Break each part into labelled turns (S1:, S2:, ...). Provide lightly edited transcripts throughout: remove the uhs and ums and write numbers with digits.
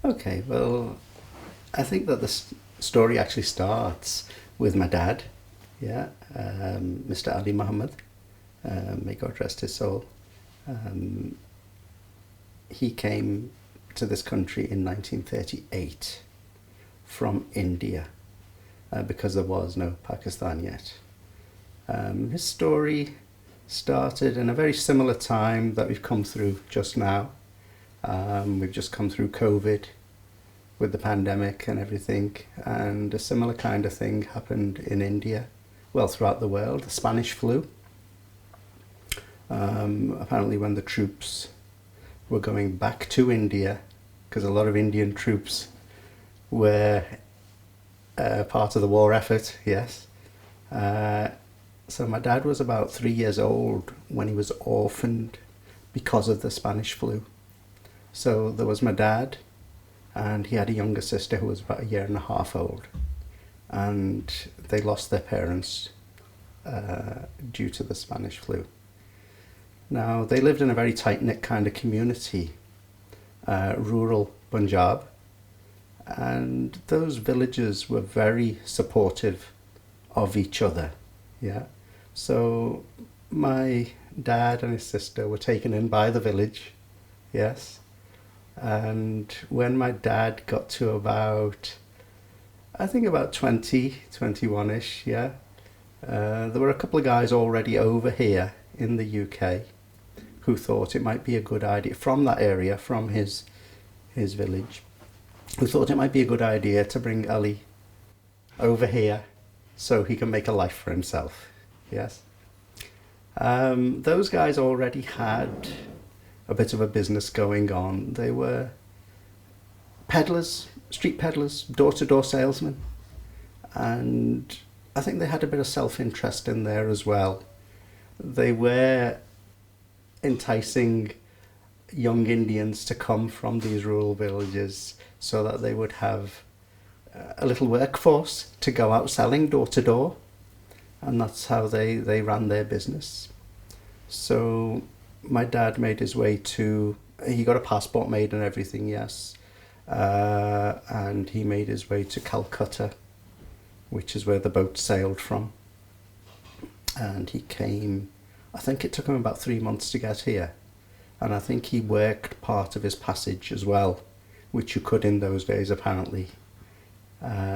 S1: Okay, well, I think that the story actually starts with my dad, yeah, Mr. Ali Mohammed, may God rest his soul. Um, he came to this country in 1938 from India because there was no Pakistan yet. His story started in a very similar time that we've come through just now. We've just come through COVID with the pandemic and everything, and a similar kind of thing happened in India, well, throughout the world, the Spanish flu. Apparently when the troops were going back to India, because a lot of Indian troops were part of the war effort, yes. So my dad was about 3 years old when he was orphaned because of the Spanish flu. So there was my dad, and he had a younger sister who was about a year and a half old, and they lost their parents due to the Spanish flu. Now, they lived in a very tight-knit kind of community, rural Punjab, and those villagers were very supportive of each other, yeah. So my dad and his sister were taken in by the village, yes. And when my dad got to about, I think about 20, 21-ish, yeah, there were a couple of guys already over here in the UK who thought it might be a good idea, from that area, from his village, who thought it might be a good idea to bring Ali over here so he can make a life for himself, yes. Those guys already had a bit of a business going on. They were peddlers, street peddlers, door-to-door salesmen, and I think they had a bit of self-interest in there as well. They were enticing young Indians to come from these rural villages so that they would have a little workforce to go out selling door to door, and that's how they ran their business. So my dad made his way to, he got a passport made and everything, yes, and he made his way to Calcutta, which is where the boat sailed from, and he came, I think it took him about 3 months to get here, and I think he worked part of his passage as well, which you could in those days apparently.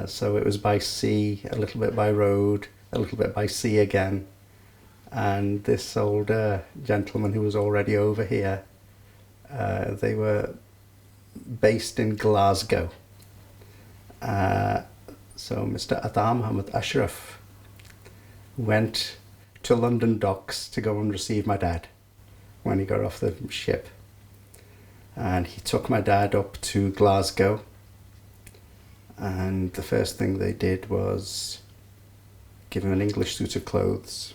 S1: So it was by sea, a little bit by road, a little bit by sea again. And this older gentleman who was already over here, they were based in Glasgow. So Mr. Atta Muhammad Ashraf went to London docks to go and receive my dad when he got off the ship. And he took my dad up to Glasgow, and the first thing they did was give him an English suit of clothes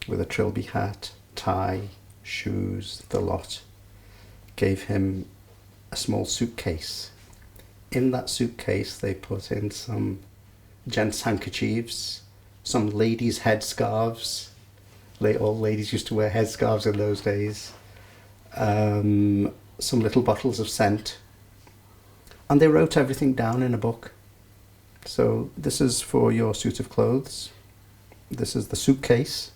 S1: with a trilby hat, tie, shoes, the lot. Gave him a small suitcase. In that suitcase they put in some gents' handkerchiefs, some ladies' headscarves. All ladies used to wear headscarves in those days. Some little bottles of scent. And they wrote everything down in a book. So this is for your suit of clothes. This is the suitcase.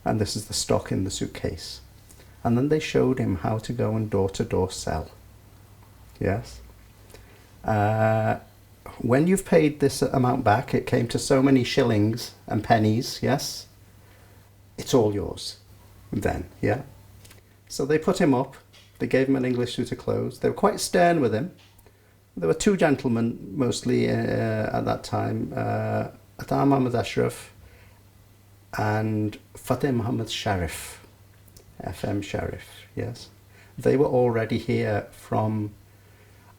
S1: And this is the stock in the suitcase. And then they showed him how to go and door-to-door sell. Yes. When you've paid this amount back, it came to so many shillings and pennies, yes? It's all yours then, yeah? So they put him up. They gave him an English suit of clothes. They were quite stern with him. There were two gentlemen, mostly at that time, Atta Muhammad Ashraf and Fateh Muhammad Sharif, FM Sharif, yes. They were already here from,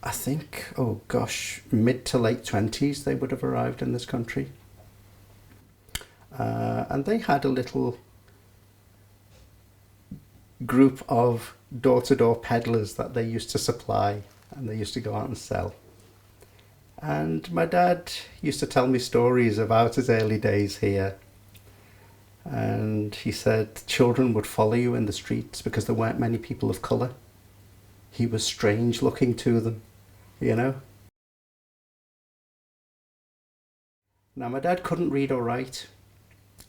S1: I think, oh gosh, mid to late 20s they would have arrived in this country. And they had a little group of door-to-door peddlers that they used to supply, and they used to go out and sell. And my dad used to tell me stories about his early days here. And he said children would follow you in the streets because there weren't many people of colour. He was strange looking to them, you know. Now, my dad couldn't read or write.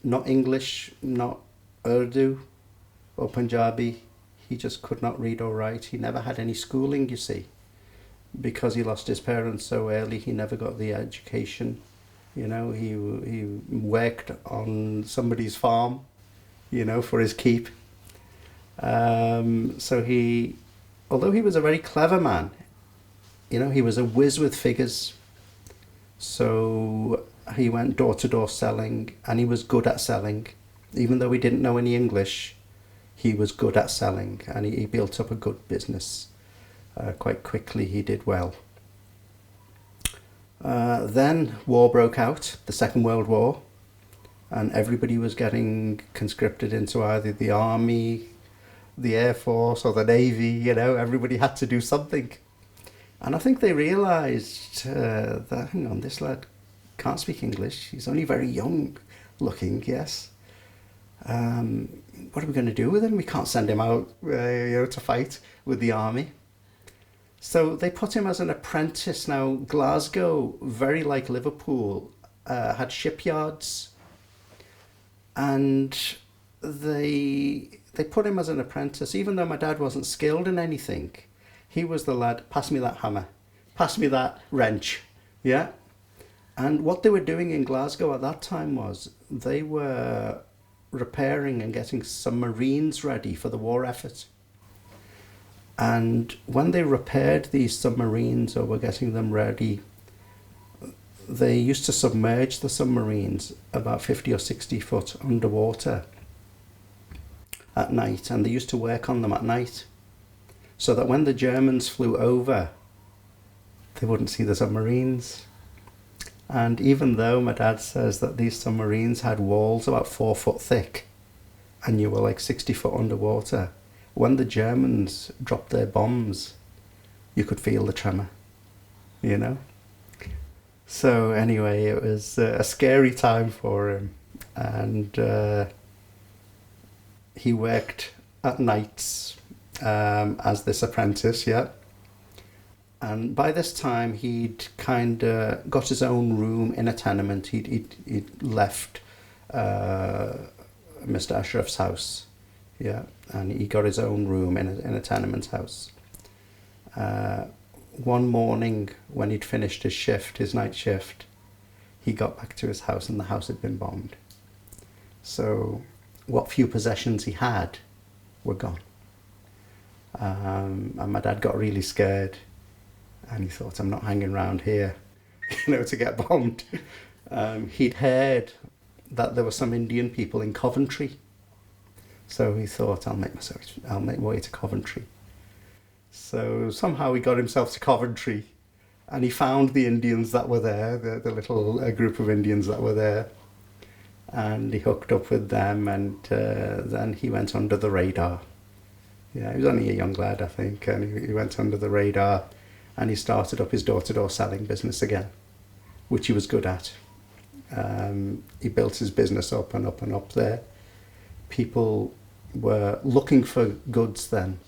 S1: Not English, not Urdu or Punjabi. He just could not read or write. He never had any schooling, you see. Because he lost his parents so early, he never got the education. You know, he worked on somebody's farm, you know, for his keep. So he, although he was a very clever man, you know, he was a whiz with figures. So he went door to door selling, and he was good at selling. Even though he didn't know any English, he was good at selling, and he built up a good business. Quite quickly, he did well. Then war broke out, the Second World War, and everybody was getting conscripted into either the army, the air force, or the navy. You know, everybody had to do something. And I think they realised that, hang on, this lad can't speak English. He's only very young looking, yes. What are we going to do with him? We can't send him out to fight with the army. So they put him as an apprentice. Now, Glasgow, very like Liverpool, had shipyards. And they put him as an apprentice, even though my dad wasn't skilled in anything. He was the lad, pass me that hammer, pass me that wrench, yeah? And what they were doing in Glasgow at that time was they were repairing and getting submarines ready for the war effort. And when they repaired these submarines or were getting them ready, they used to submerge the submarines about 50 or 60 foot underwater at night, and they used to work on them at night so that when the Germans flew over, they wouldn't see the submarines. And even though my dad says that these submarines had walls about 4 foot thick and you were like 60 foot underwater, when the Germans dropped their bombs, you could feel the tremor, you know? So anyway, it was a scary time for him. And he worked at nights as this apprentice, yeah. And by this time, he'd kind of got his own room in a tenement. He'd left Mr. Ashraf's house, yeah, and he got his own room in a tenement house. One morning, when he'd finished his shift, his night shift, he got back to his house, and the house had been bombed. So, what few possessions he had were gone. And my dad got really scared. And he thought, I'm not hanging around here, to get bombed. He'd heard that there were some Indian people in Coventry. So he thought, I'll make my way to Coventry. So somehow he got himself to Coventry, and he found the Indians that were there, the little group of Indians that were there. And he hooked up with them, and then he went under the radar. Yeah, he was only a young lad, I think, and he went under the radar. And he started up his door-to-door selling business again, which he was good at. He built his business up and up and up there. People were looking for goods then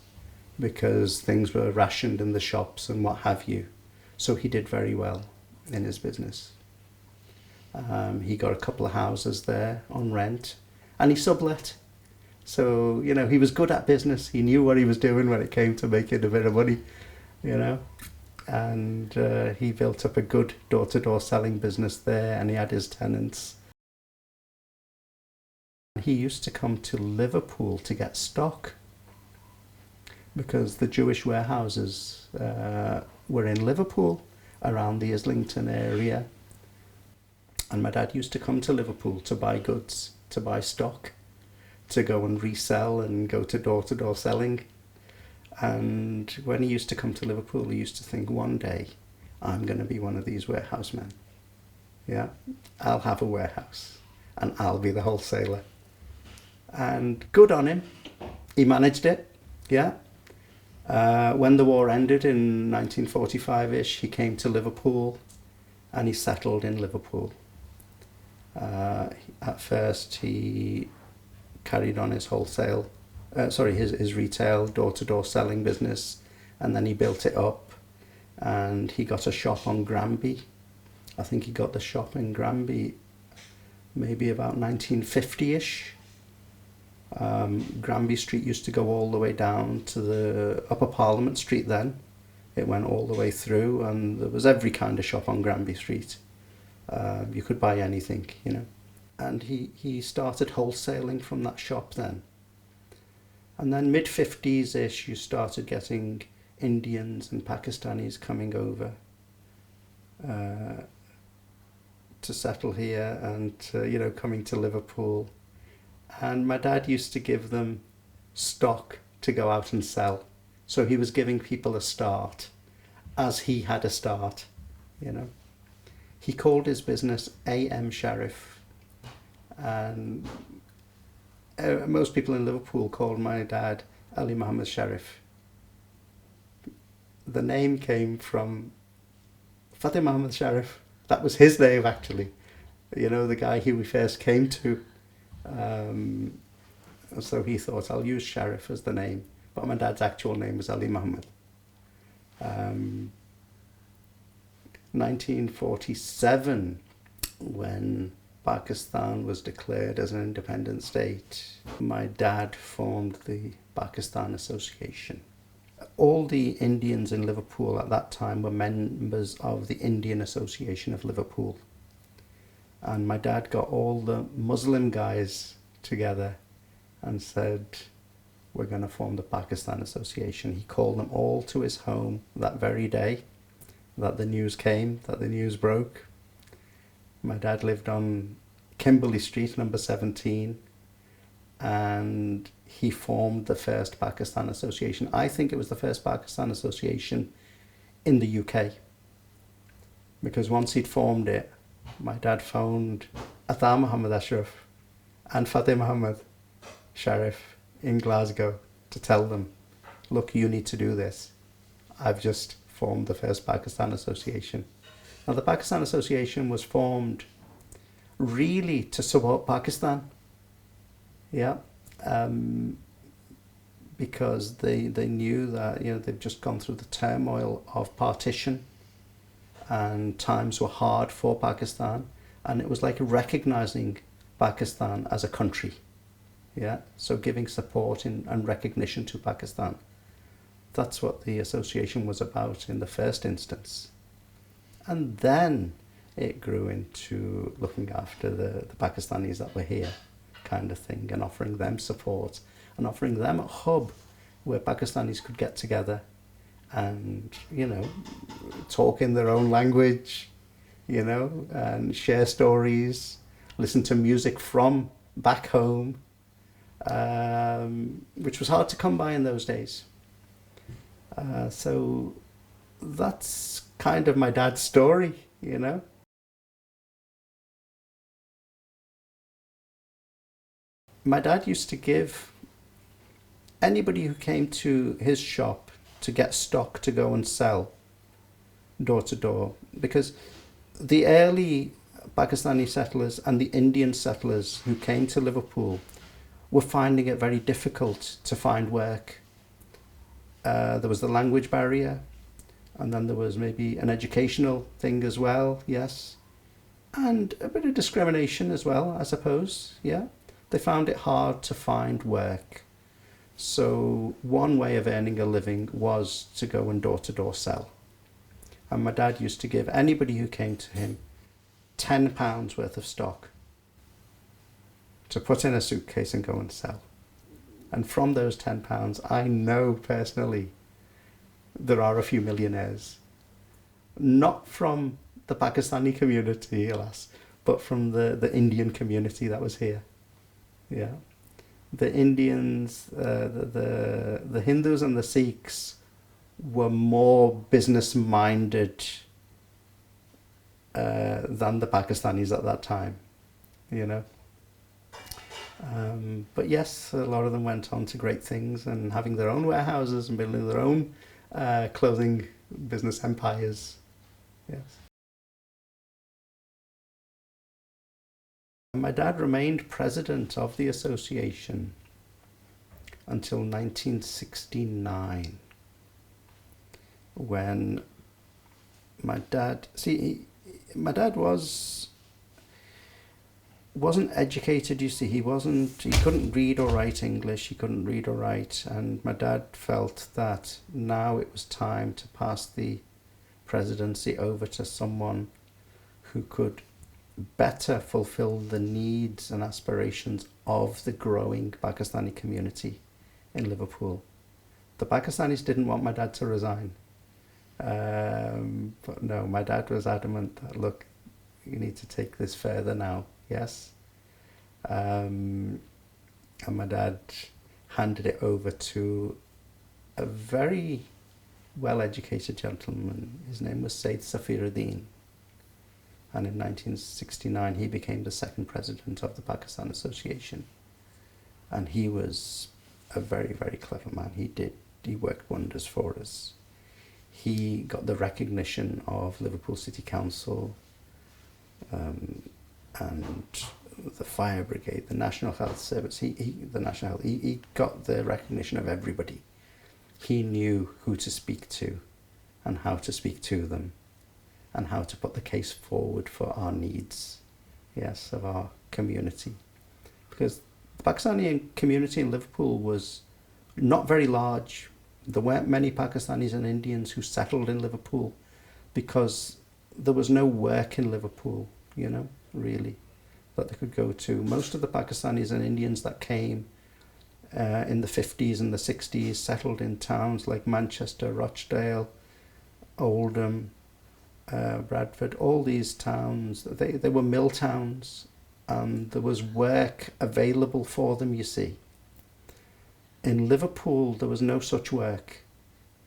S1: because things were rationed in the shops and what have you. So he did very well in his business. He got a couple of houses there on rent, and he sublet. So, he was good at business. He knew what he was doing when it came to making a bit of money, And he built up a good door-to-door selling business there, and he had his tenants. He used to come to Liverpool to get stock because the Jewish warehouses were in Liverpool, around the Islington area. And my dad used to come to Liverpool to buy goods, to buy stock, to go and resell and go to door-to-door selling. And when he used to come to Liverpool, he used to think, one day, I'm going to be one of these warehouse men. Yeah, I'll have a warehouse and I'll be the wholesaler. And good on him. He managed it, yeah. When the war ended in 1945-ish, he came to Liverpool and he settled in Liverpool. At first, he carried on his his retail door-to-door selling business, and then he built it up, and he got a shop on Granby. I think he got the shop in Granby maybe about 1950-ish. Granby Street used to go all the way down to the Upper Parliament Street then. It went all the way through, and there was every kind of shop on Granby Street. You could buy anything, you know. And he started wholesaling from that shop then. And then mid-50s-ish, you started getting Indians and Pakistanis coming over to settle here and, coming to Liverpool. And my dad used to give them stock to go out and sell. So he was giving people a start as he had a start, you know. He called his business A.M. Sharif. And most people in Liverpool called my dad Ali Mohammed Sharif. The name came from Fateh Mohammed Sharif. That was his name, actually. You know, the guy who we first came to. So he thought, I'll use Sharif as the name. But my dad's actual name was Ali Mohammed. 1947, when Pakistan was declared as an independent state, my dad formed the Pakistan Association. All the Indians in Liverpool at that time were members of the Indian Association of Liverpool. And my dad got all the Muslim guys together and said, we're going to form the Pakistan Association. He called them all to his home that very day that the news came, that the news broke. My dad lived on Kimberley Street, number 17, and he formed the first Pakistan Association. I think it was the first Pakistan Association in the UK, because once he'd formed it, my dad phoned Ata Muhammad Ashraf and Fateh Mohammed Sharif in Glasgow to tell them, look, you need to do this. I've just formed the first Pakistan Association. Now, the Pakistan Association was formed really to support Pakistan. Yeah. Because they knew that, they've just gone through the turmoil of partition and times were hard for Pakistan, and it was like recognizing Pakistan as a country. Yeah. So giving support and recognition to Pakistan. That's what the association was about in the first instance. And then it grew into looking after the Pakistanis that were here, kind of thing, and offering them support and offering them a hub where Pakistanis could get together and, talk in their own language, and share stories, listen to music from back home, which was hard to come by in those days. So that's kind of my dad's story, My dad used to give anybody who came to his shop to get stock to go and sell door to door, because the early Pakistani settlers and the Indian settlers who came to Liverpool were finding it very difficult to find work. There was the language barrier, and then there was maybe an educational thing as well, yes, and a bit of discrimination as well, I suppose, yeah. They found it hard to find work. So one way of earning a living was to go and door-to-door sell. And my dad used to give anybody who came to him £10 worth of stock to put in a suitcase and go and sell. And from those £10, I know personally there are a few millionaires. Not from the Pakistani community, alas, but from the Indian community that was here. Yeah. The Indians, the Hindus and the Sikhs were more business-minded than the Pakistanis at that time, But yes, a lot of them went on to great things and having their own warehouses and building their own clothing business empires. Yes. My dad remained president of the association until 1969, when my dad, my dad wasn't educated, you see. He couldn't read or write English, he couldn't read or write, and my dad felt that now it was time to pass the presidency over to someone who could better fulfill the needs and aspirations of the growing Pakistani community in Liverpool. The Pakistanis didn't want my dad to resign. But no, my dad was adamant that, look, you need to take this further now, yes? And my dad handed it over to a very well-educated gentleman. His name was Zafar. And in 1969 he became the second president of the Pakistan Association. And he was a very, very clever man. He worked wonders for us. He got the recognition of Liverpool City Council, and the fire brigade, the National Health Service. He got the recognition of everybody. He knew who to speak to and how to speak to them and how to put the case forward for our needs, yes, of our community. Because the Pakistani community in Liverpool was not very large. There weren't many Pakistanis and Indians who settled in Liverpool because there was no work in Liverpool, really, that they could go to. Most of the Pakistanis and Indians that came in the 50s and the 60s settled in towns like Manchester, Rochdale, Oldham, Bradford. All these towns, they were mill towns, and there was work available for them, you see. In Liverpool, there was no such work.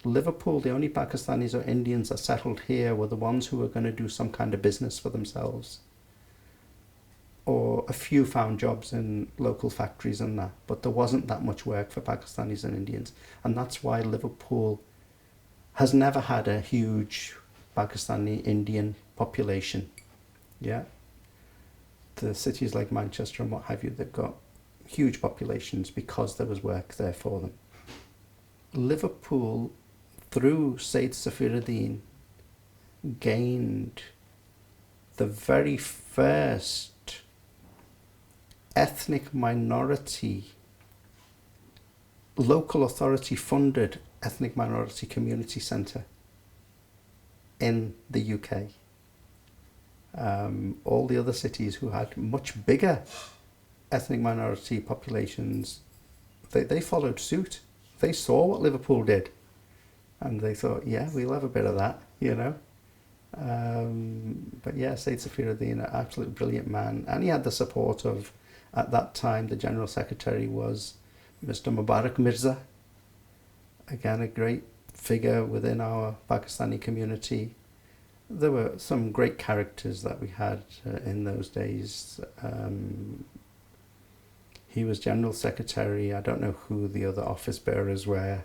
S1: Liverpool, the only Pakistanis or Indians that settled here were the ones who were going to do some kind of business for themselves. Or a few found jobs in local factories and that, but there wasn't that much work for Pakistanis and Indians. And that's why Liverpool has never had a huge Pakistani Indian population. Yeah. The cities like Manchester and what have you, they've got huge populations because there was work there for them. Liverpool, through Sayyid Safiruddin, gained the very first ethnic minority, local authority funded ethnic minority community centre in the UK. All the other cities who had much bigger ethnic minority populations, they followed suit. They saw what Liverpool did and they thought, yeah, we'll have a bit of that, But yeah, Sayyid Safiruddin, an absolutely brilliant man, and he had the support of, at that time, the General Secretary was Mr. Mubarak Mirza, again a great figure within our Pakistani community. There were some great characters that we had in those days. He was General Secretary. I don't know who the other office bearers were,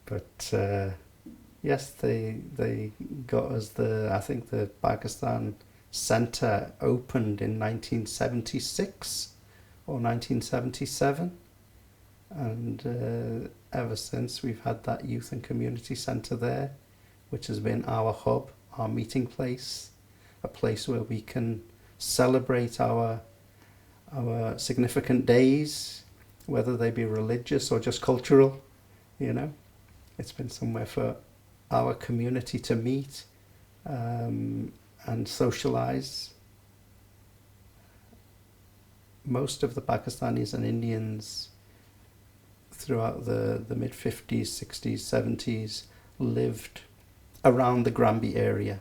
S1: but yes, they got us I think the Pakistan Centre opened in 1976 or 1977, and ever since we've had that youth and community centre there, which has been our hub, our meeting place, a place where we can celebrate our significant days, whether they be religious or just cultural. It's been somewhere for our community to meet and socialize. Most of the Pakistanis and Indians throughout the mid-50s, 60s, 70s lived around the Granby area.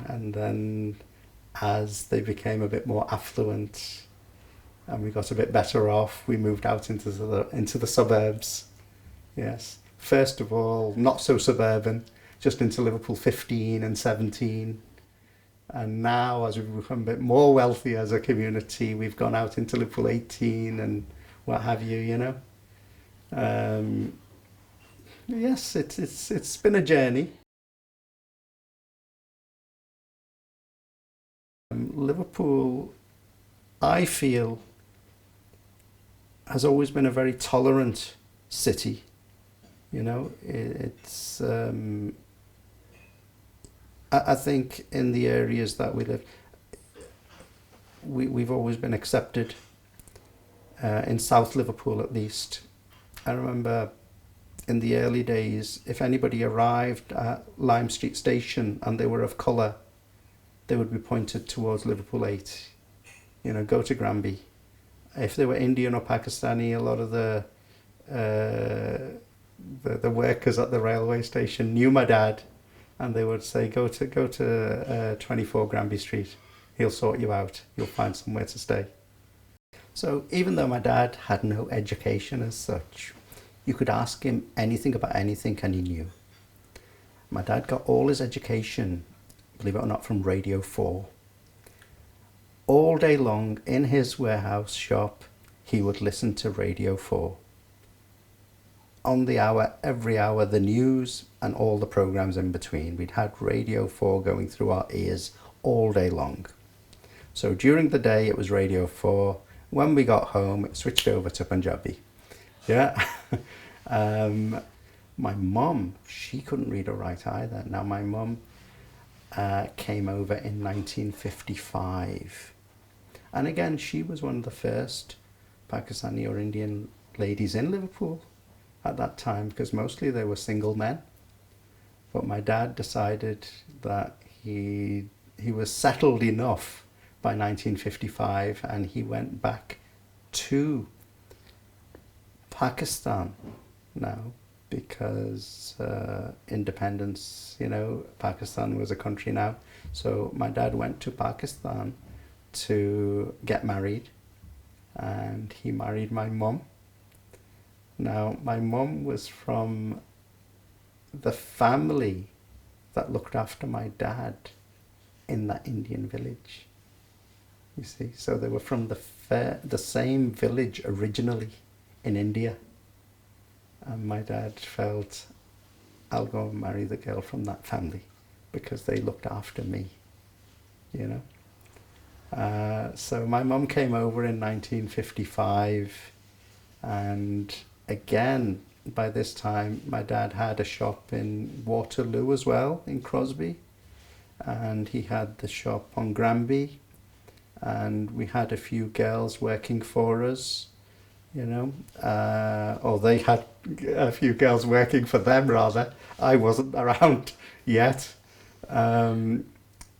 S1: And then as they became a bit more affluent and we got a bit better off, we moved out into the suburbs. Yes. First of all, not so suburban, just into Liverpool 15 and 17. And now, as we've become a bit more wealthy as a community, we've gone out into Liverpool 18 and what have you, Um, yes, it's been a journey. Liverpool, I feel, has always been a very tolerant city. You know, it's I think in the areas that we live, we've always been accepted. In South Liverpool, at least, I remember in the early days, if anybody arrived at Lime Street Station and they were of colour, they would be pointed towards Liverpool 8. You know, go to Granby. If they were Indian or Pakistani, a lot of the workers at the railway station knew my dad, and they would say, go to 24 Granby Street. He'll sort you out. You'll find somewhere to stay. So even though my dad had no education as such, you could ask him anything about anything and he knew. My dad got all his education, believe it or not, from Radio 4. All day long in his warehouse shop, he would listen to Radio 4. On the hour, every hour, the news and all the programmes in between. We'd had Radio 4 going through our ears all day long. So during the day, it was Radio 4. When we got home, it switched over to Punjabi. Yeah. My mum, she couldn't read or write either. Now, my mum came over in 1955. And again, she was one of the first Pakistani or Indian ladies in Liverpool at that time, because mostly they were single men. But my dad decided that he was settled enough by 1955, and he went back to Pakistan now, because independence, you know, Pakistan was a country now. So my dad went to Pakistan to get married, and he married my mum. Now, my mum was from the family that looked after my dad in that Indian village. You see, so they were from the same village originally in India. And my dad felt, I'll go and marry the girl from that family because they looked after me, you know. So my mum came over in 1955, and again, by this time, my dad had a shop in Waterloo as well, in Crosby, and he had the shop on Granby, and we had a few girls working for us, you know, or they had a few girls working for them, rather. I wasn't around yet.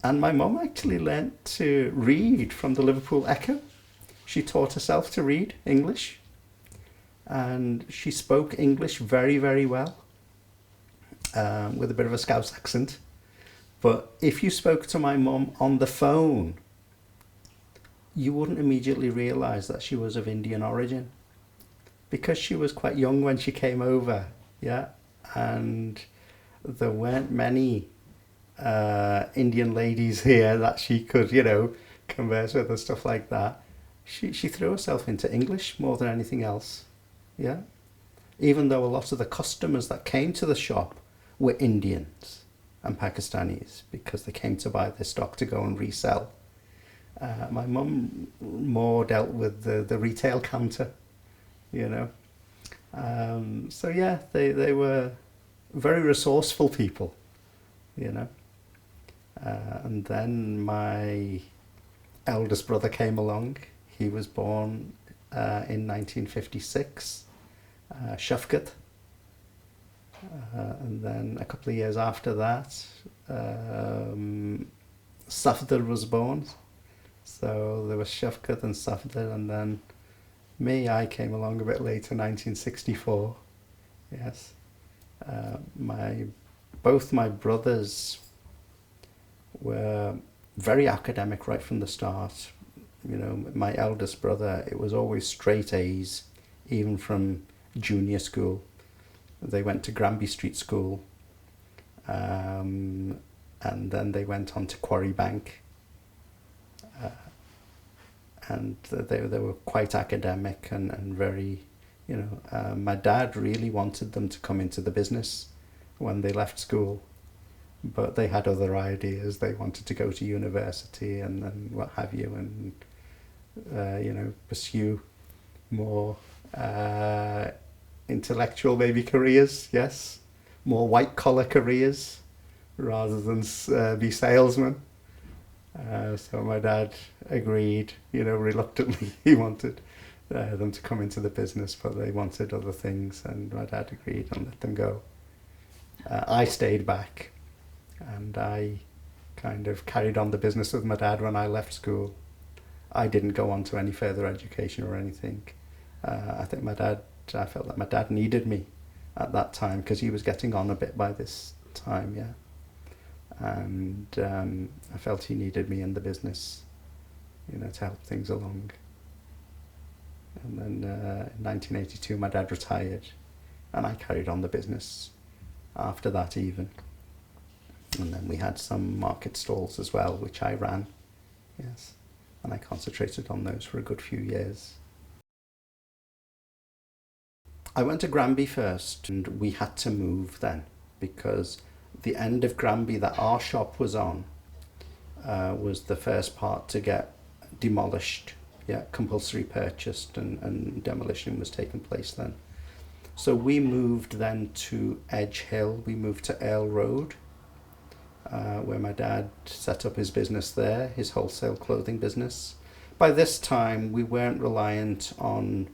S1: And my mum actually learnt to read from the Liverpool Echo. She taught herself to read English, and she spoke English very, very well, with a bit of a Scouse accent. But if you spoke to my mum on the phone, you wouldn't immediately realise that she was of Indian origin, because she was quite young when she came over, yeah, and there weren't many Indian ladies here that she could, you know, converse with and stuff like that. She threw herself into English more than anything else, yeah, even though a lot of the customers that came to the shop were Indians and Pakistanis, because they came to buy their stock to go and resell. My mum more dealt with the retail counter, you know. So yeah, they were very resourceful people, you know. And then my eldest brother came along. He was born in 1956, Shafkat. And then a couple of years after that, Safdar was born. So there was Shafkat and Safdar, and then I came along a bit later, 1964. Yes. Both my brothers were very academic right from the start. You know, my eldest brother, it was always straight A's, even from junior school. They went to Granby Street School, and then they went on to Quarry Bank. And they were quite academic and very, My dad really wanted them to come into the business when they left school, but they had other ideas. They wanted to go to university and what have you, and pursue more intellectual maybe careers, yes, more white collar careers rather than be salesmen. So my dad agreed, reluctantly. He wanted them to come into the business, but they wanted other things, and my dad agreed and let them go. I stayed back, and I kind of carried on the business with my dad when I left school. I didn't go on to any further education or anything. I felt that my dad needed me at that time because he was getting on a bit by this time, yeah. And I felt he needed me in the business, to help things along. And then in 1982, my dad retired, and I carried on the business after that even. And then we had some market stalls as well, which I ran, yes. And I concentrated on those for a good few years. I went to Granby first, and we had to move then because the end of Granby that our shop was on was the first part to get demolished. Yeah, compulsory purchased, and demolition was taking place then. So we moved then to Edge Hill. We moved to Earl Road, where my dad set up his business there, his wholesale clothing business. By this time, we weren't reliant on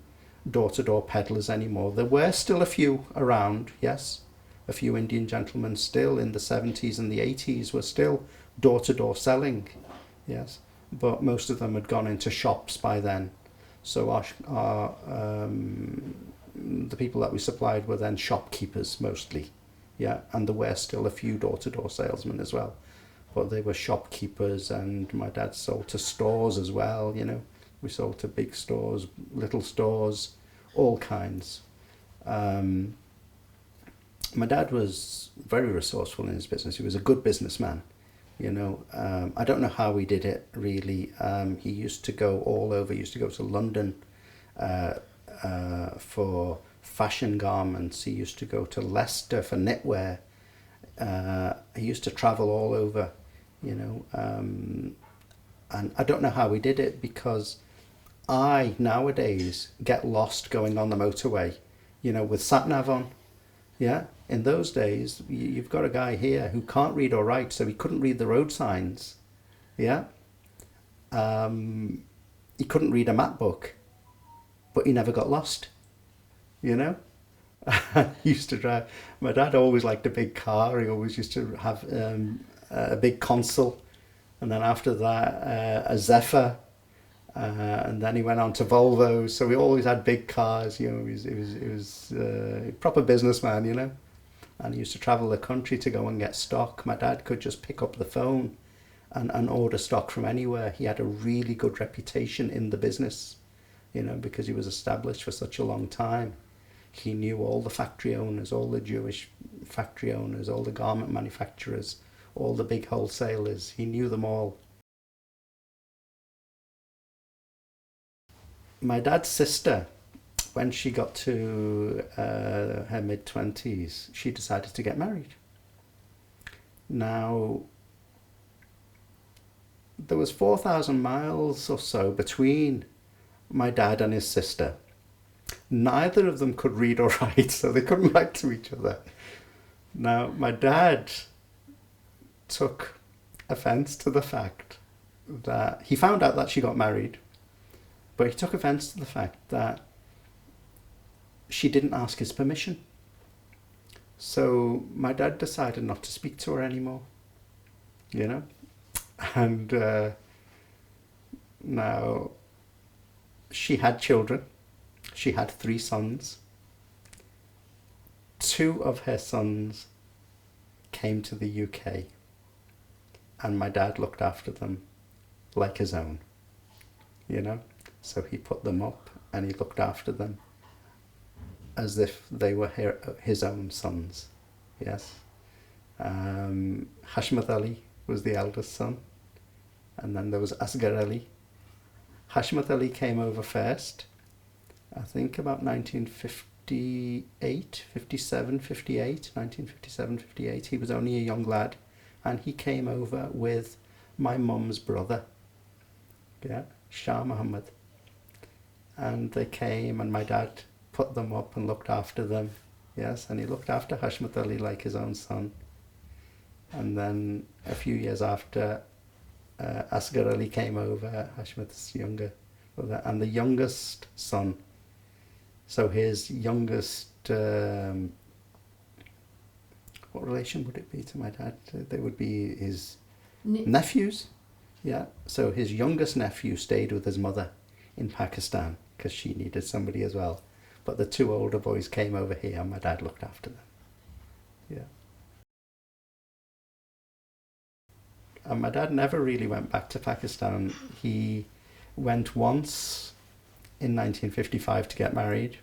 S1: door-to-door peddlers anymore. There were still a few around, yes. A few Indian gentlemen still in the 70s and the 80s were still door-to-door selling, yes. But most of them had gone into shops by then. So the people that we supplied were then shopkeepers mostly, yeah. And there were still a few door-to-door salesmen as well. But they were shopkeepers, and my dad sold to stores as well, We sold to big stores, little stores, all kinds. My dad was very resourceful in his business. He was a good businessman, I don't know how he did it really. He used to go all over. He used to go to London for fashion garments. He used to go to Leicester for knitwear. He used to travel all over, and I don't know how he did it because I nowadays get lost going on the motorway, with sat-nav on. Yeah, in those days, you've got a guy here who can't read or write, so he couldn't read the road signs. Yeah, he couldn't read a map book, but he never got lost. I used to drive. My dad always liked a big car. He always used to have a big console, and then after that, a Zafar. And then he went on to Volvos, so he always had big cars. He was a proper businessman, And he used to travel the country to go and get stock. My dad could just pick up the phone and order stock from anywhere. He had a really good reputation in the business, because he was established for such a long time. He knew all the factory owners, all the Jewish factory owners, all the garment manufacturers, all the big wholesalers. He knew them all. My dad's sister, when she got to her mid-20s, she decided to get married. Now, there was 4,000 miles or so between my dad and his sister. Neither of them could read or write, so they couldn't write to each other. Now, my dad took offence to the fact that he found out that she got married, but he took offence to the fact that she didn't ask his permission. So my dad decided not to speak to her anymore, And now she had children. She had 3 sons. 2 of her sons came to the UK, and my dad looked after them like his own, So he put them up and he looked after them as if they were his own sons, yes. Hashmat Ali was the eldest son, and then there was Asghar Ali. Hashmat Ali came over first, I think about 1958, 57, 58, 1957, 58. He was only a young lad, and he came over with my mum's brother, yeah, Shah Mohammed. And they came, and my dad put them up and looked after them, yes, and he looked after Hashmat Ali like his own son. And then a few years after, Asghar Ali came over, Hashmat's younger brother, and the youngest son. So his youngest, what relation would it be to my dad? They would be his nephews. Yeah. So his youngest nephew stayed with his mother in Pakistan because she needed somebody as well. But the two older boys came over here, and my dad looked after them. Yeah. And my dad never really went back to Pakistan. He went once in 1955 to get married,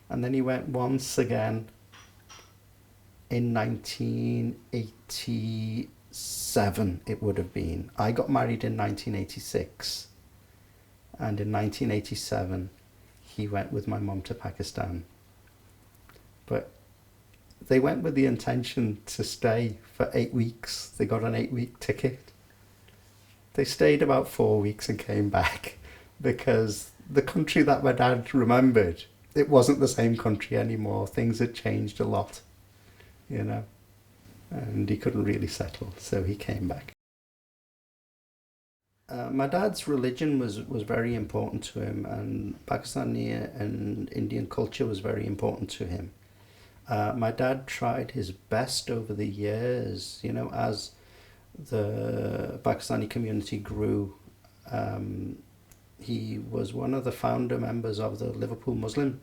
S1: and then he went once again in 1987, it would have been. I got married in 1986, and in 1987 he went with my mum to Pakistan. But they went with the intention to stay for 8 weeks. They got an 8-week ticket. They stayed about 4 weeks and came back because the country that my dad remembered, it wasn't the same country anymore. Things had changed a lot, you know, and he couldn't really settle, so he came back. My dad's religion was very important to him, and Pakistani and Indian culture was very important to him. My dad tried his best over the years, you know, as the Pakistani community grew. He was one of the founder members of the Liverpool Muslim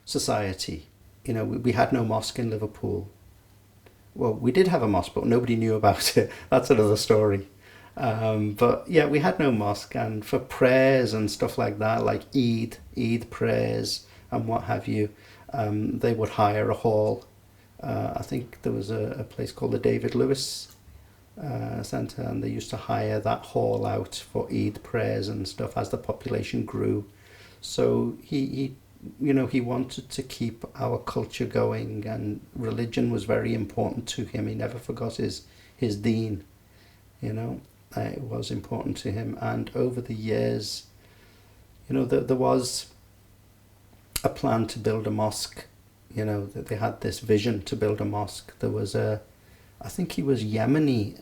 S1: Society. You know, we had no mosque in Liverpool. Well, we did have a mosque, but nobody knew about it. That's another story. But yeah, we had no mosque, and for prayers and stuff like that, like Eid prayers and what have you, they would hire a hall. I think there was a place called the David Lewis Centre, and they used to hire that hall out for Eid prayers and stuff as the population grew. So he you know, he wanted to keep our culture going, and religion was very important to him. He never forgot his deen, you know. It was important to him, and over the years, you know, there was a plan to build a mosque. You know, that they had this vision to build a mosque. There was I think he was Yemeni,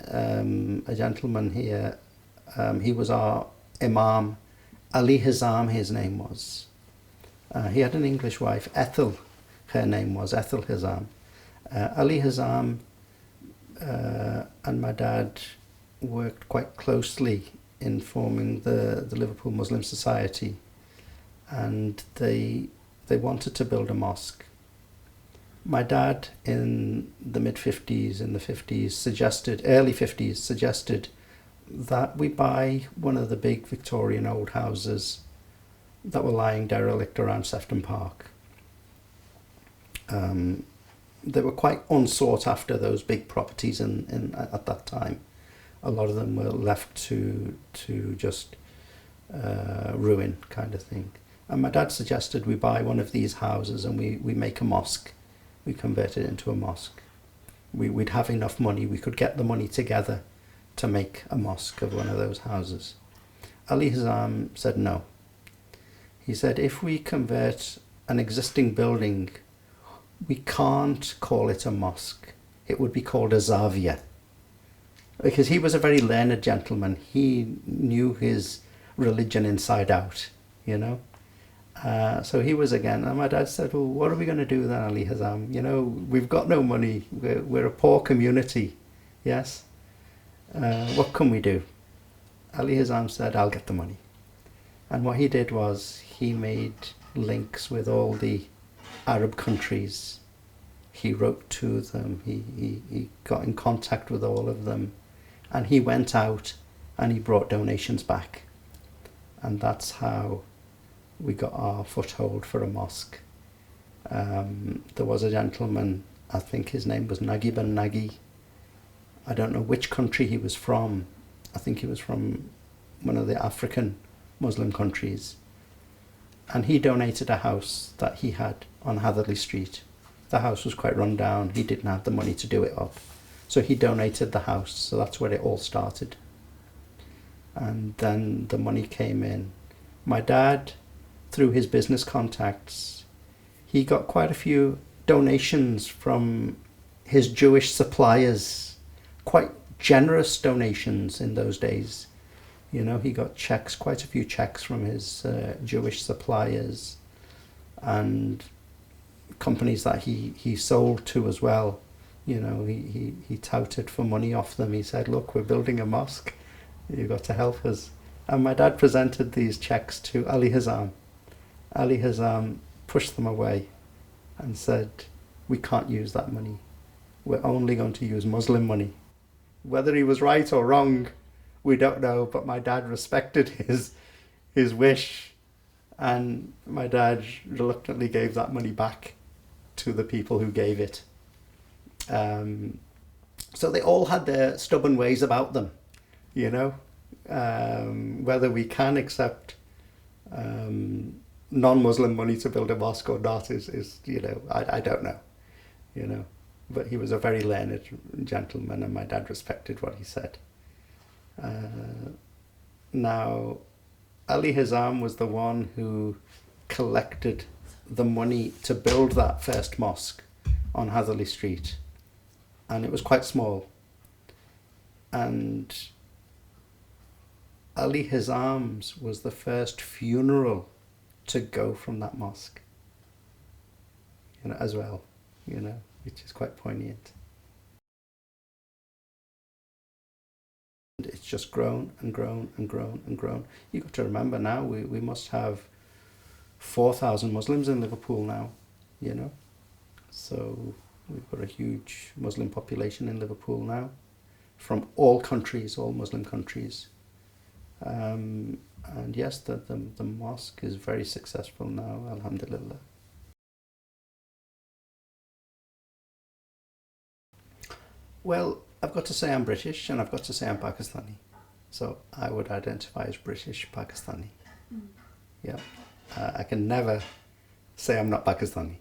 S1: a gentleman here. He was our Imam, Ali Hizam, his name was. He had an English wife, Ethel, her name was Ethel Hizam. Ali Hizam and my dad worked quite closely in forming the Liverpool Muslim Society, and they wanted to build a mosque. My dad in the mid-50s, in the 50s, early 50s, suggested that we buy one of the big Victorian old houses that were lying derelict around Sefton Park. They were quite unsought after, those big properties at that time. A lot of them were left to just ruin kind of thing. And my dad suggested we buy one of these houses and we make a mosque. We convert it into a mosque. We'd have enough money, we could get the money together to make a mosque of one of those houses. Ali Hizam said no. He said, if we convert an existing building, we can't call it a mosque. It would be called a zavia. Because he was a very learned gentleman. He knew his religion inside out, you know. So he was again, and my dad said, well, what are we going to do then, Ali Hizam? You know, we've got no money. We're a poor community, yes. What can we do? Ali Hizam said, I'll get the money. And what he did was he made links with all the Arab countries. He wrote to them. He got in contact with all of them. And he went out and he brought donations back. And that's how we got our foothold for a mosque. There was a gentleman, I think his name was Nagi Ben Nagi. I don't know which country he was from. I think he was from one of the African Muslim countries. and he donated a house that he had on Hatherley Street. The house was quite run down. He didn't have the money to do it up. So he donated the house. So that's where it all started. And then the money came in. My dad, through his business contacts, he got quite a few donations from his Jewish suppliers, quite generous donations in those days. You know, he got checks, quite a few checks from his Jewish suppliers and companies that he sold to as well. You know, he touted for money off them. He said, look, we're building a mosque. You've got to help us. And my dad presented these checks to Ali Hazam. Ali Hazam pushed them away and said, we can't use that money. We're only going to use Muslim money. Whether he was right or wrong, we don't know, but my dad respected his wish, and my dad reluctantly gave that money back to the people who gave it. So they all had their stubborn ways about them, you know. Whether we can accept non-Muslim money to build a mosque or not is you know, I don't know, you know. But he was a very learned gentleman, and my dad respected what he said. Now, Ali Hazam was the one who collected the money to build that first mosque on Hatherley Street, and it was quite small. And Ali Hazam's was the first funeral to go from that mosque, you know, as well, you know, which is quite poignant. It's just grown and grown and grown and grown. You've got to remember now, we must have 4,000 Muslims in Liverpool now, you know. So we've got a huge Muslim population in Liverpool now, from all countries, all Muslim countries. And yes, the mosque is very successful now, alhamdulillah. Well, I've got to say I'm British, and I've got to say I'm Pakistani. So I would identify as British Pakistani. Yeah. I can never say I'm not Pakistani,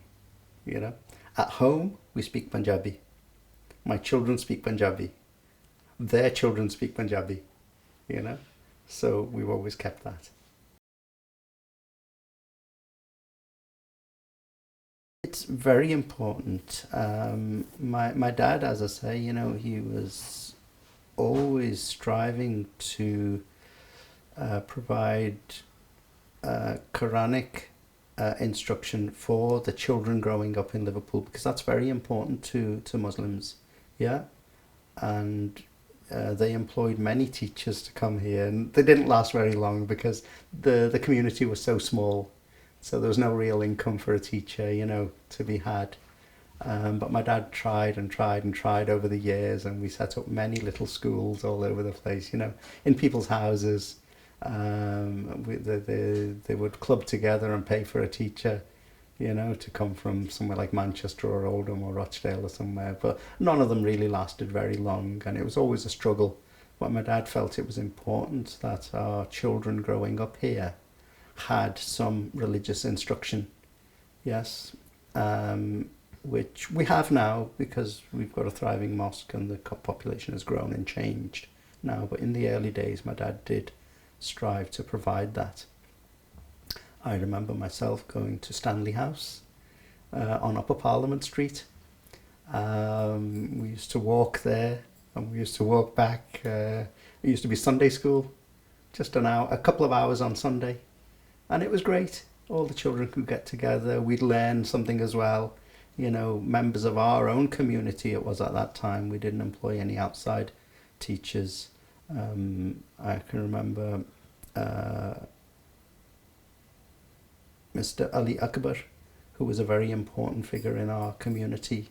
S1: you know. At home, we speak Punjabi. My children speak Punjabi. Their children speak Punjabi, you know. So we've always kept that. It's very important. My dad, as I say, you know, he was always striving to provide Quranic instruction for the children growing up in Liverpool, because that's very important to Muslims. Yeah. And they employed many teachers to come here, and they didn't last very long because the community was so small. So there was no real income for a teacher, you know, to be had. But my dad tried and tried and tried over the years, and we set up many little schools all over the place, you know, in people's houses. They would club together and pay for a teacher, you know, to come from somewhere like Manchester or Oldham or Rochdale or somewhere. But none of them really lasted very long, and it was always a struggle. But my dad felt it was important that our children growing up here had some religious instruction, yes, which we have now because we've got a thriving mosque and the population has grown and changed now. But in the early days, my dad did strive to provide that. I remember myself going to Stanley House on Upper Parliament Street. We used to walk there and we used to walk back. It used to be Sunday school, just an hour, a couple of hours on Sunday. And it was great. All the children could get together. We'd learn something as well. You know, members of our own community it was at that time. We didn't employ any outside teachers. I can remember Mr. Ali Akbar, who was a very important figure in our community.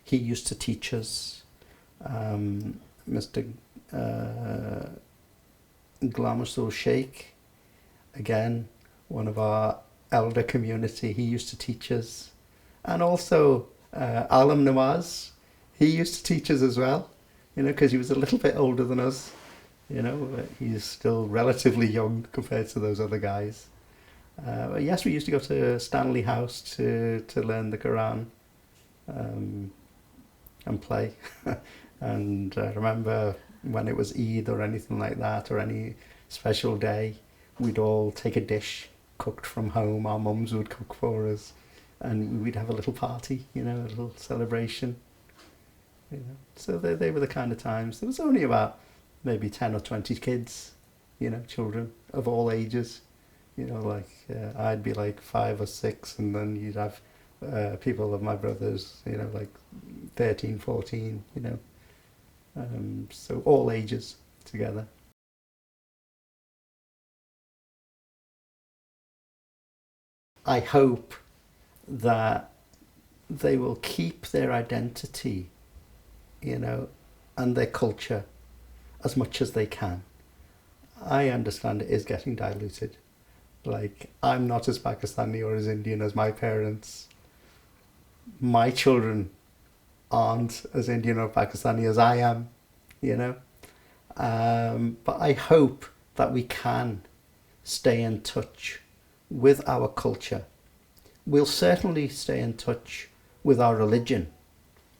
S1: He used to teach us. Mr. Glamasul Sheikh, again, one of our elder community, he used to teach us. And also Alam Nawaz, he used to teach us as well, you know, because he was a little bit older than us, you know, he's still relatively young compared to those other guys. Yes, we used to go to Stanley House to learn the Quran, um, and play. And I remember when it was Eid or anything like that, or any special day, we'd all take a dish cooked from home. Our mums would cook for us, and we'd have a little party, a little celebration. So they were the kind of times. There was only about maybe 10 or 20 kids, children of all ages. I'd be like 5 or 6, and then you'd have people of my brothers, like 13, 14, so all ages together. I hope that they will keep their identity, you know, and their culture as much as they can. I understand it is getting diluted. Like, I'm not as Pakistani or as Indian as my parents. My children aren't as Indian or Pakistani as I am, you know. But I hope that we can stay in touch with our culture. We'll certainly stay in touch with our religion.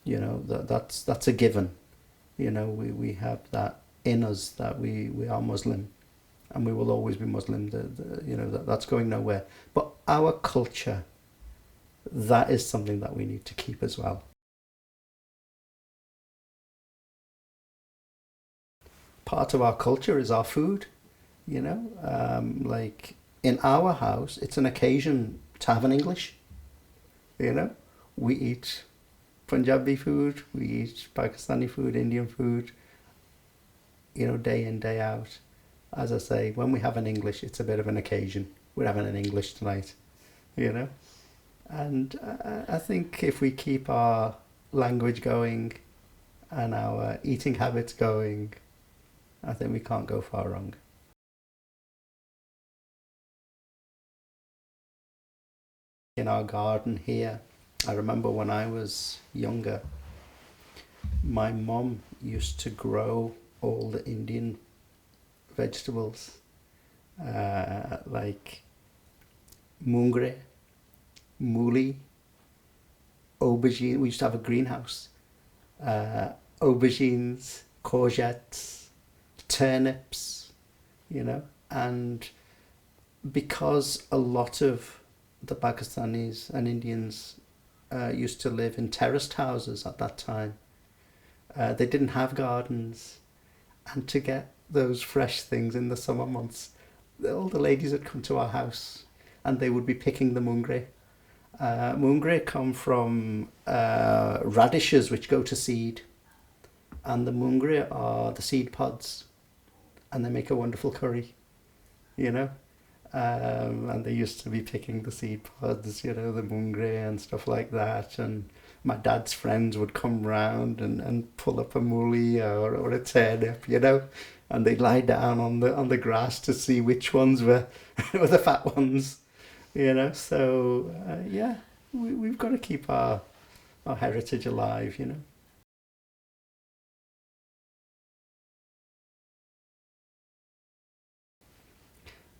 S1: That's a given. We have that in us, that we are Muslim, and we will always be Muslim. That's going nowhere. But our culture, that is something that we need to keep as well. Part of our culture is our food. Like in our house, it's an occasion to have an English. You know, we eat Punjabi food, we eat Pakistani food, Indian food. Day in, day out. As I say, when we have an English, it's a bit of an occasion. We're having an English tonight. You know, and I think if we keep our language going and our eating habits going, I think we can't go far wrong. In our garden here, I remember when I was younger, my mom used to grow all the Indian vegetables, like mungre, mooli, aubergine. We used to have a greenhouse. Aubergines, courgettes, turnips, and because a lot of the Pakistanis and Indians used to live in terraced houses at that time, they didn't have gardens, and to get those fresh things in the summer months, all the ladies would come to our house and they would be picking the mungre. Mungre come from radishes which go to seed, and the mungre are the seed pods, and they make a wonderful curry, you know. And they used to be picking the seed pods, the mungre and stuff like that. And my dad's friends would come round and pull up a mooli or a turnip, and they'd lie down on the grass to see which ones were were the fat ones, So yeah, we've got to keep our heritage alive.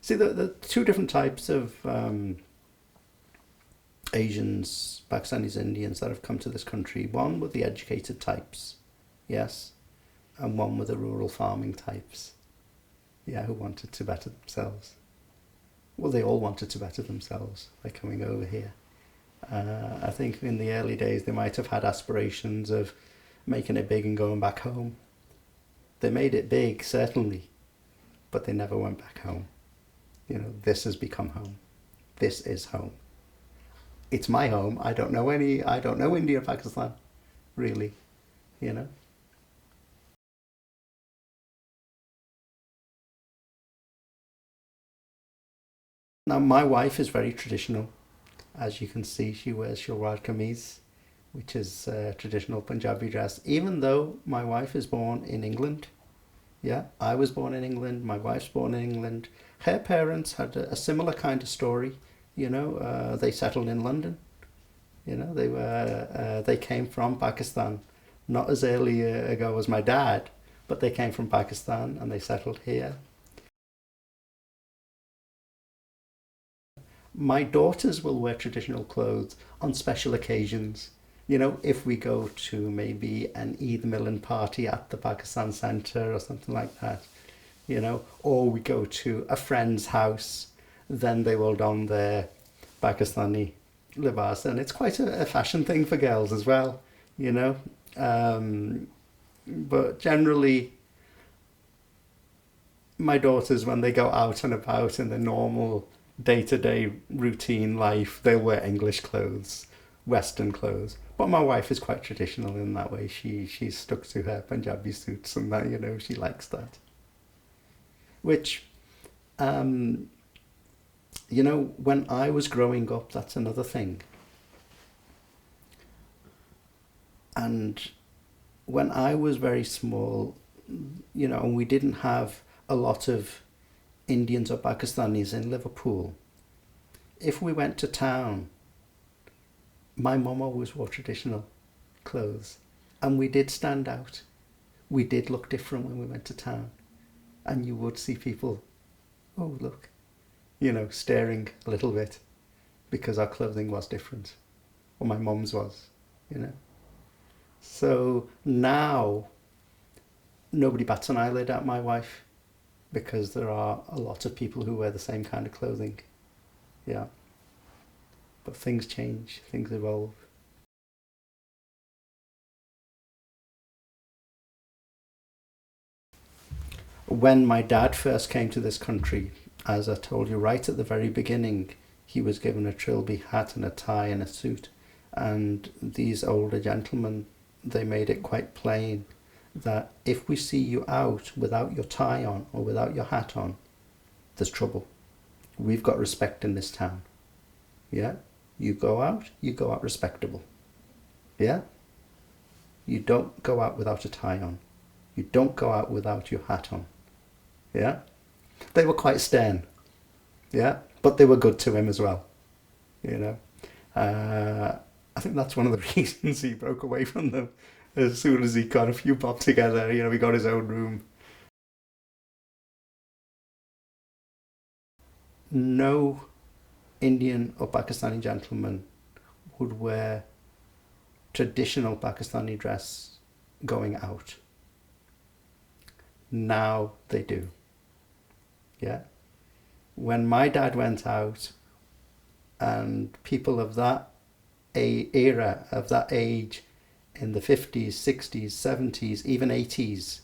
S1: See, the two different types of Asians, Pakistanis, Indians that have come to this country. One were the educated types, yes, and one were the rural farming types, yeah, who wanted to better themselves. Well, they all wanted to better themselves by coming over here. I think in the early days they might have had aspirations of making it big and going back home. They made it big, certainly, but they never went back home. This has become home. This is home. It's my home. I don't know India or Pakistan, really, you know. Now, my wife is very traditional. As you can see, she wears shalwar kameez, which is traditional Punjabi dress. Even though my wife is born in England, yeah, I was born in England, my wife's born in England. Her parents had a similar kind of story, they settled in London. They came from Pakistan, not as early ago as my dad, but they came from Pakistan and they settled here. My daughters will wear traditional clothes on special occasions. You know, if we go to maybe an Eid Milan party at the Pakistan Centre or something like that, you know, or we go to a friend's house, then they will don their Pakistani libas, and it's quite a fashion thing for girls as well, you know. Um, but generally, my daughters, when they go out and about in the normal day-to-day routine life, they'll wear English clothes, Western clothes. But my wife is quite traditional in that way. She's stuck to her Punjabi suits and that, you know, she likes that. Which, um, you know, when I was growing up, that's another thing. And when I was very small, you know, and we didn't have a lot of Indians or Pakistanis in Liverpool, if we went to town, my mum always wore traditional clothes. And we did stand out. We did look different when we went to town. And you would see people, oh, look, you know, staring a little bit because our clothing was different. Or my mum's was, you know. So now nobody bats an eyelid at my wife because there are a lot of people who wear the same kind of clothing. Yeah. But things change, things evolve. When my dad first came to this country, as I told you right at the very beginning, he was given a trilby hat and a tie and a suit. And these older gentlemen, they made it quite plain that if we see you out without your tie on or without your hat on, there's trouble. We've got respect in this town. Yeah? You go out respectable. Yeah? You don't go out without a tie on. You don't go out without your hat on. Yeah? They were quite stern. Yeah? But they were good to him as well. You know? I think that's one of the reasons he broke away from them. As soon as he got a few bob together, you know, he got his own room. No Indian or Pakistani gentleman would wear traditional Pakistani dress going out. Now they do. Yeah. When my dad went out, and people of that era, of that age, in the 50s, 60s, 70s, even 80s,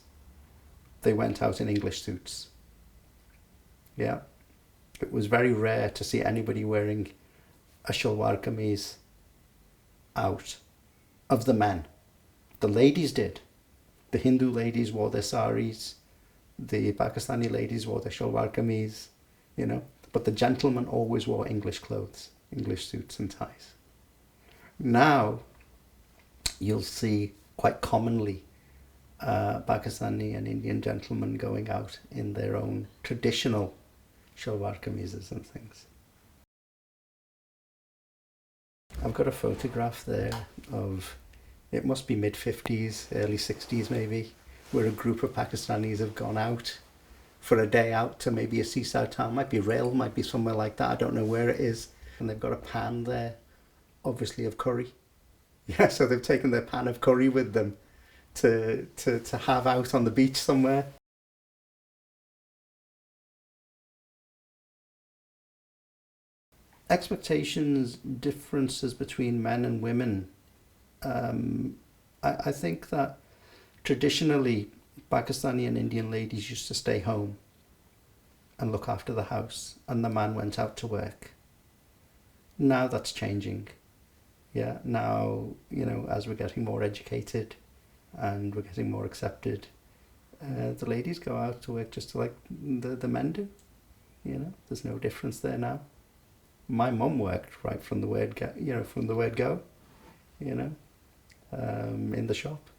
S1: they went out in English suits. Yeah. It was very rare to see anybody wearing a shalwar kameez out of the men. The ladies did. The Hindu ladies wore their saris. The Pakistani ladies wore their shalwar kameez, you know. But the gentlemen always wore English clothes, English suits and ties. Now, you'll see quite commonly Pakistani and Indian gentlemen going out in their own traditional shalwar kameezes and things. I've got a photograph there of, it must be mid 50s, early 60s maybe, where a group of Pakistanis have gone out for a day out to maybe a seaside town. Might be Rail, might be somewhere like that. I don't know where it is. And they've got a pan there, obviously of curry. Yeah, so they've taken their pan of curry with them to have out on the beach somewhere. Expectations, differences between men and women. Um, I think that traditionally Pakistani and Indian ladies used to stay home and look after the house, and the man went out to work. Now that's changing. Yeah, now, you know, as we're getting more educated and we're getting more accepted, the ladies go out to work just like the men do. You know, there's no difference there now. My mum worked right from the word go, you know, from the word go, you know, in the shop,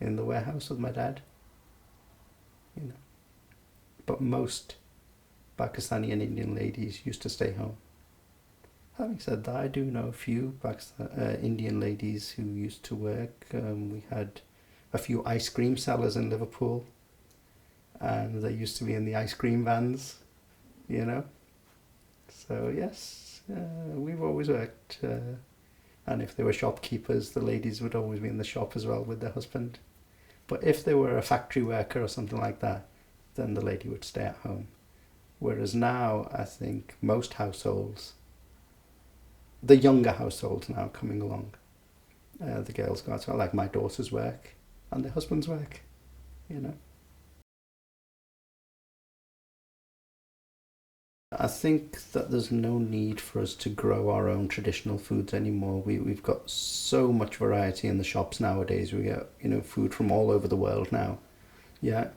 S1: in the warehouse with my dad, you know. But most Pakistani and Indian ladies used to stay home. Having said that, I do know a few Indian ladies who used to work. We had a few ice cream sellers in Liverpool, and they used to be in the ice cream vans, you know. So yes, we've always worked. And if they were shopkeepers, the ladies would always be in the shop as well with their husband. But if they were a factory worker or something like that, then the lady would stay at home. Whereas now, I think most households, the younger households now coming along, the girls go out, like my daughters work and their husbands work, you know. I think that there's no need for us to grow our own traditional foods anymore. We've got so much variety in the shops nowadays. We get, food from all over the world now. Yeah.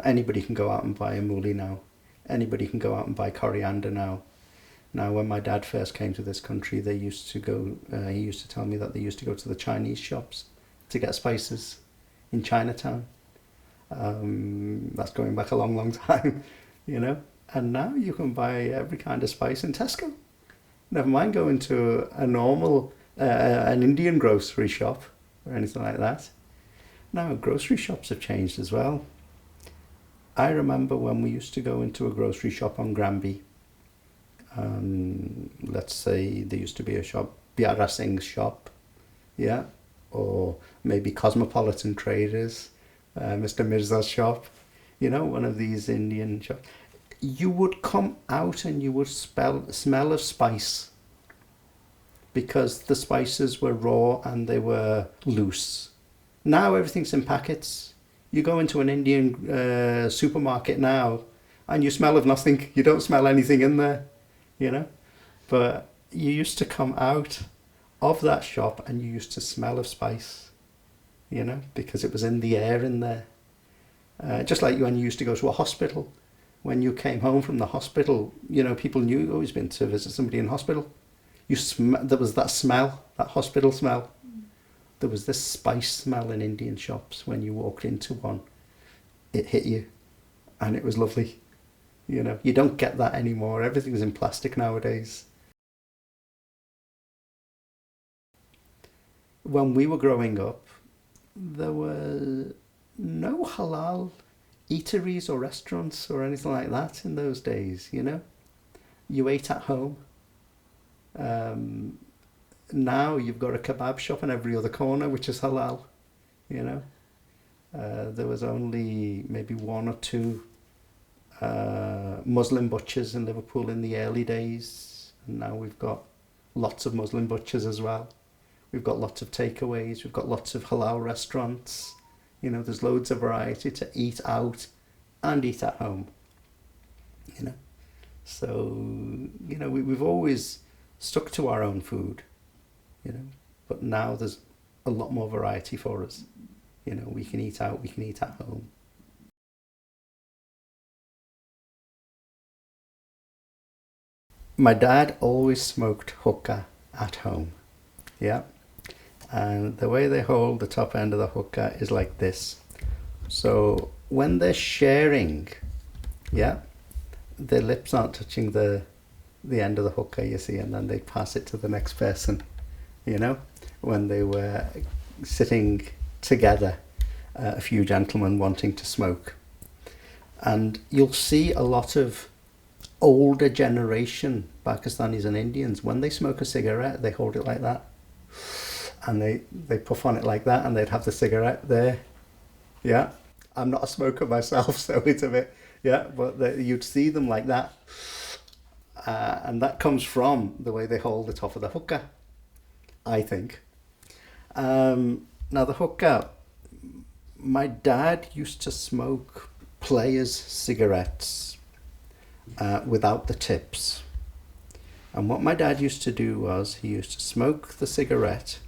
S1: Anybody can go out and buy a mooli now. Anybody can go out and buy coriander now. Now, when my dad first came to this country, they used to go, he used to tell me that they used to go to the Chinese shops to get spices in Chinatown. That's going back a long, long time, you know. And now you can buy every kind of spice in Tesco. Never mind going to a normal, an Indian grocery shop or anything like that. Now, grocery shops have changed as well. I remember when we used to go into a grocery shop on Granby. Let's say there used to be a shop, Biara Singh's shop, yeah, or maybe Cosmopolitan Traders, Mr. Mirza's shop, one of these Indian shops. You would come out and you would smell of spice because the spices were raw and they were loose. Now everything's in packets. You go into an Indian supermarket now and you smell of nothing. You don't smell anything in there, But you used to come out of that shop and you used to smell of spice, because it was in the air in there. Just like when you used to go to a hospital. When you came home from the hospital, people knew you'd always been to visit somebody in hospital. There was that smell, that hospital smell. There was this spice smell in Indian shops when you walked into one. It hit you, and it was lovely. You don't get that anymore. Everything's in plastic nowadays. When we were growing up, there were no halal eateries or restaurants or anything like that in those days, You ate at home. Now you've got a kebab shop in every other corner, which is halal, There was only maybe one or two Muslim butchers in Liverpool in the early days. And now we've got lots of Muslim butchers as well. We've got lots of takeaways. We've got lots of halal restaurants. There's loads of variety to eat out and eat at home. So, we've always stuck to our own food, but now there's a lot more variety for us. We can eat out, we can eat at home. My dad always smoked hookah at home, yeah. And the way they hold the top end of the hookah is like this. So when they're sharing, yeah, their lips aren't touching the end of the hookah, you see, and then they pass it to the next person, when they were sitting together, a few gentlemen wanting to smoke. And you'll see a lot of older generation Pakistanis and Indians, when they smoke a cigarette, they hold it like that. And they puff on it like that, and they'd have the cigarette there. Yeah, I'm not a smoker myself, so it's a bit, yeah, but you'd see them like that. And that comes from the way they hold the top of the hookah, I think. Now the hookah, my dad used to smoke players' cigarettes without the tips. And what my dad used to do was he used to smoke the cigarette.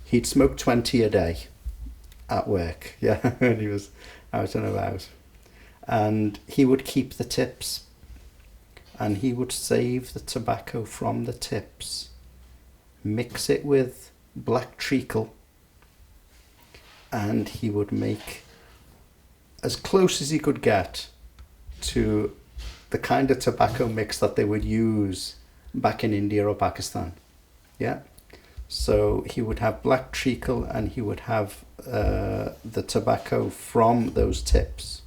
S1: He'd smoke 20 a day at work, yeah, when he was out and about. And he would keep the tips, and he would save the tobacco from the tips, mix it with black treacle, and he would make as close as he could get to the kind of tobacco mix that they would use back in India or Pakistan, yeah. So he would have black treacle and he would have the tobacco from those tips.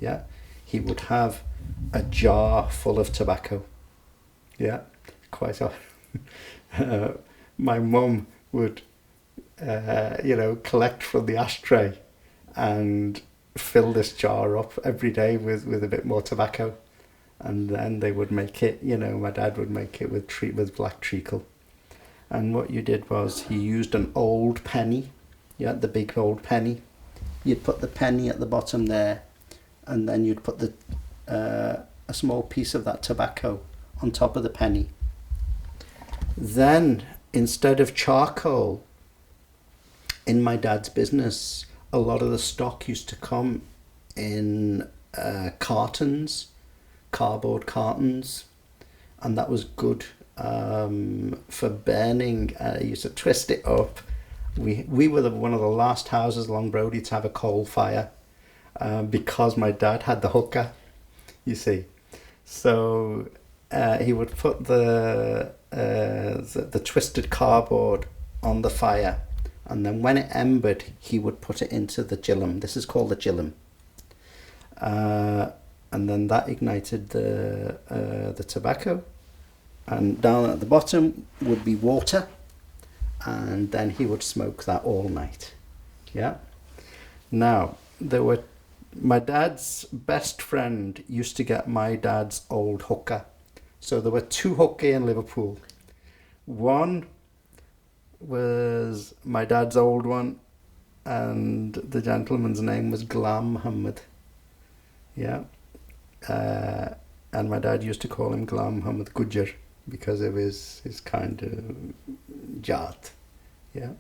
S1: Yeah, he would have a jar full of tobacco. Yeah, quite often. Uh, my mum would, collect from the ashtray and fill this jar up every day with a bit more tobacco. And then they would make it, my dad would make it with black treacle. And what you did was he used an old penny, yeah, the big old penny. You'd put the penny at the bottom there, and then you'd put a small piece of that tobacco on top of the penny. Then, instead of charcoal, in my dad's business, a lot of the stock used to come in cartons, cardboard cartons, and that was good for burning. You used to twist it up. We were one of the last houses along Brodie to have a coal fire because my dad had the hooker, you see. So he would put the twisted cardboard on the fire, and then when it embered, he would put it into the gillum. This is called the gillum. And then that ignited the tobacco. And down at the bottom would be water, and then he would smoke that all night. Yeah. Now, my dad's best friend used to get my dad's old hooker. So there were two hookers in Liverpool. One was my dad's old one, and the gentleman's name was Mohammed. Yeah. And my dad used to call him Mohammed Gujar because of his kind of jat. Yeah.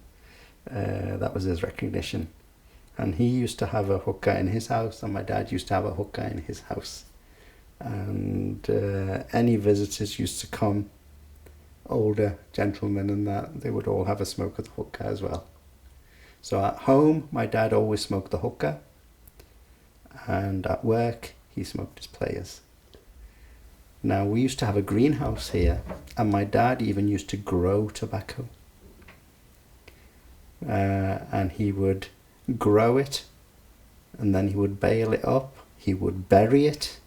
S1: That was his recognition. And he used to have a hookah in his house, and my dad used to have a hookah in his house. And any visitors used to come, older gentlemen and that, they would all have a smoke of the hookah as well. So at home, my dad always smoked the hookah, and at work, he smoked his players. Now, we used to have a greenhouse here, and my dad even used to grow tobacco. And he would grow it, and then he would bale it up, he would bury it,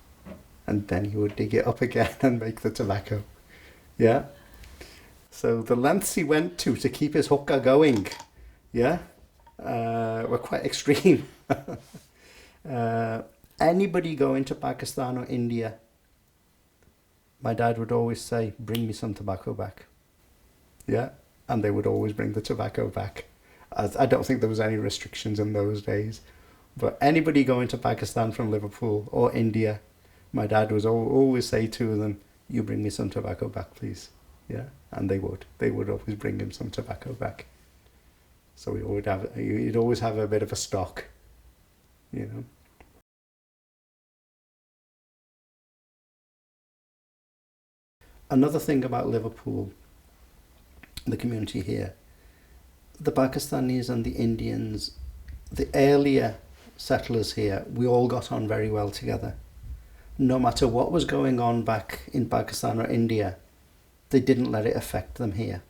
S1: and then he would dig it up again and make the tobacco. Yeah. So the lengths he went to keep his hookah going, yeah, were quite extreme. Anybody going to Pakistan or India, my dad would always say, bring me some tobacco back. Yeah. And they would always bring the tobacco back. I don't think there was any restrictions in those days. But anybody going to Pakistan from Liverpool or India, my dad was always say to them, you bring me some tobacco back, please. Yeah. And they would always bring him some tobacco back. So you'd always have a bit of a stock, you know. Another thing about Liverpool, the community here, the Pakistanis and the Indians, the earlier settlers here, we all got on very well together. No matter what was going on back in Pakistan or India, they didn't let it affect them here.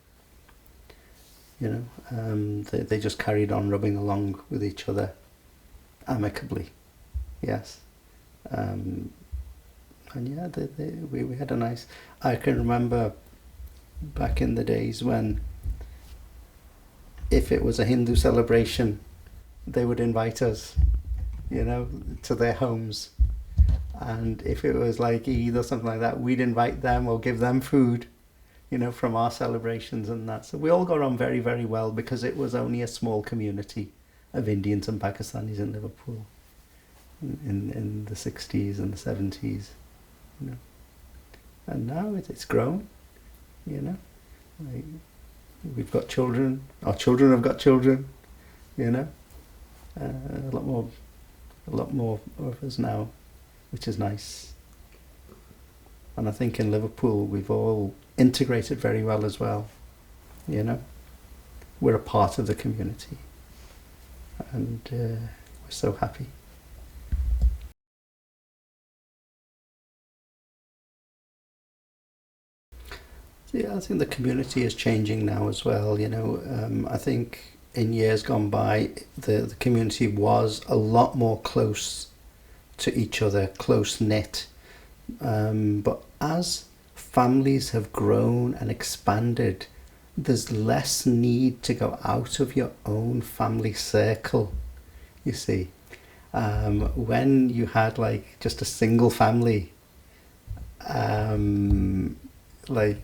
S1: You know, they just carried on rubbing along with each other amicably. Yes. And yeah, we had a nice... I can remember back in the days when if it was a Hindu celebration, they would invite us, you know, to their homes. And if it was like Eid or something like that, we'd invite them or give them food, you know, from our celebrations and that. So we all got on very, very well because it was only a small community of Indians and Pakistanis in Liverpool in the 60s and the 70s, you know. And now it's grown, you know. Like, we've got children, our children have got children, you know. A lot more of us now, which is nice. And I think in Liverpool we've all integrated very well as well, you know. We're a part of the community, and we're so happy. Yeah, I think the community is changing now as well, you know. I think in years gone by, the community was a lot more close to each other, close knit. But as families have grown and expanded, there's less need to go out of your own family circle, you see. When you had like just a single family, um, like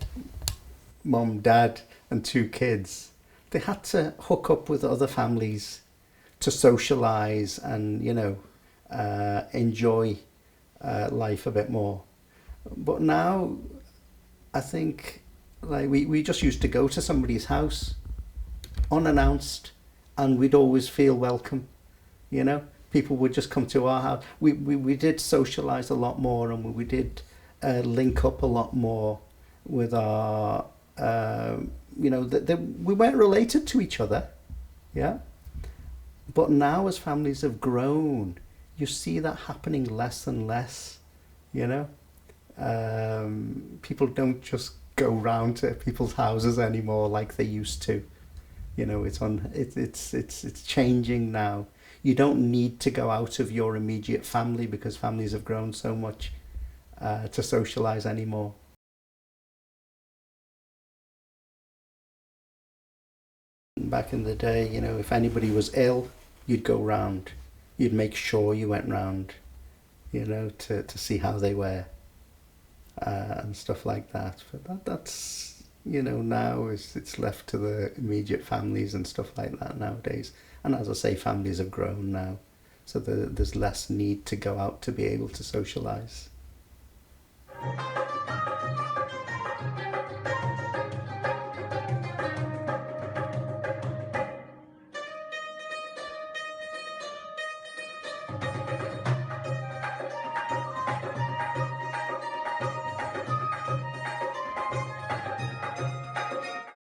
S1: mom, dad, and two kids, they had to hook up with other families to socialize and, enjoy life a bit more. But now, I think, like, we just used to go to somebody's house unannounced, and we'd always feel welcome, you know? People would just come to our house. We did socialize a lot more, and we did link up a lot more with our, we weren't related to each other, yeah? But now, as families have grown, you see that happening less and less, you know? People don't just go round to people's houses anymore like they used to. It's changing now. You don't need to go out of your immediate family because families have grown so much to socialize anymore. Back in the day, if anybody was ill, you'd go round. You'd make sure you went round, to see how they were and stuff like that. But that's now it's left to the immediate families and stuff like that nowadays. And as I say, families have grown now, so there's less need to go out to be able to socialise.